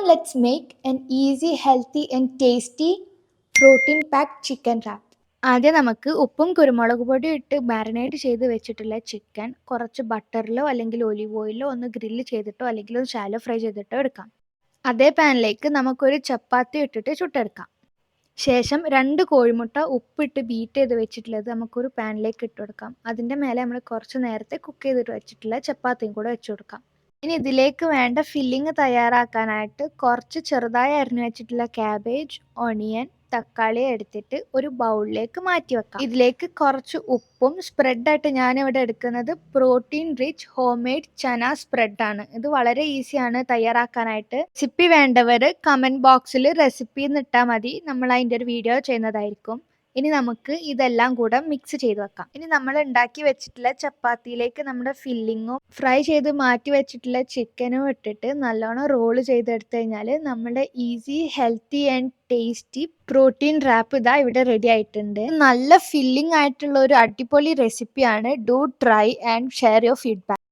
let's make an easy, healthy and tasty protein packed chicken wrap. ആദ്യം നമുക്ക് ഉപ്പും കുരുമുളക് പൊടിയും ഇട്ട് മാരിനേറ്റ് ചെയ്ത് വെച്ചിട്ടുള്ള ചിക്കൻ കുറച്ച് ബട്ടറിലോ അല്ലെങ്കിൽ ഒലിവ് ഓയിലോ ഒന്ന് ഗ്രില്ല് ചെയ്തിട്ടോ അല്ലെങ്കിൽ ഒന്ന് ഷാലോ ഫ്രൈ ചെയ്തിട്ടോ എടുക്കാം. അതേ പാനിലേക്ക് നമുക്കൊരു ചപ്പാത്തി ഇട്ടിട്ട് ചുട്ടെടുക്കാം. ശേഷം 2 കോഴിമുട്ട ഉപ്പിട്ട് ബീറ്റ് ചെയ്ത് വെച്ചിട്ടുള്ളത് നമുക്കൊരു പാനിലേക്ക് ഇട്ട് കൊടുക്കാം. അതിൻ്റെ മേലെ നമ്മൾ കുറച്ച് നേരത്തെ കുക്ക് ചെയ്തിട്ട് വെച്ചിട്ടുള്ള ചപ്പാത്തിയും കൂടെ വെച്ച് കൊടുക്കാം. ഇനി ഇതിലേക്ക് വേണ്ട ഫില്ലിങ് തയ്യാറാക്കാനായിട്ട് കുറച്ച് ചെറുതായി അരിഞ്ഞു വെച്ചിട്ടുള്ള ക്യാബേജ്, ഒണിയൻ, തക്കാളി എടുത്തിട്ട് ഒരു ബൗളിലേക്ക് മാറ്റി വെക്കാം. ഇതിലേക്ക് കുറച്ച് ഉപ്പും സ്പ്രെഡായിട്ട് ഞാനിവിടെ എടുക്കുന്നത് പ്രോട്ടീൻ റിച്ച് ഹോം മെയ്ഡ് ചന സ്പ്രെഡാണ്. ഇത് വളരെ ഈസിയാണ് തയ്യാറാക്കാനായിട്ട്. റെസിപ്പി വേണ്ടവർ കമൻറ്റ് ബോക്സിൽ റെസിപ്പി ഇട്ടാൽ മതി, നമ്മൾ അതിൻ്റെ ഒരു വീഡിയോ ചെയ്യുന്നതായിരിക്കും. ഇനി നമുക്ക് ഇതെല്ലാം കൂടെ മിക്സ് ചെയ്ത് വെക്കാം. ഇനി നമ്മൾ ഉണ്ടാക്കി വെച്ചിട്ടുള്ള ചപ്പാത്തിയിലേക്ക് നമ്മുടെ ഫില്ലിങ്ങും ഫ്രൈ ചെയ്ത് മാറ്റി വെച്ചിട്ടുള്ള ചിക്കനും ഇട്ടിട്ട് നല്ലോണം റോള് ചെയ്തെടുത്തു കഴിഞ്ഞാൽ നമ്മുടെ easy, healthy and tasty protein wrap ഇതാ ഇവിടെ റെഡി ആയിട്ടുണ്ട്. നല്ല ഫില്ലിംഗ് ആയിട്ടുള്ള ഒരു അടിപൊളി റെസിപ്പിയാണ്. Do try and share your feedback.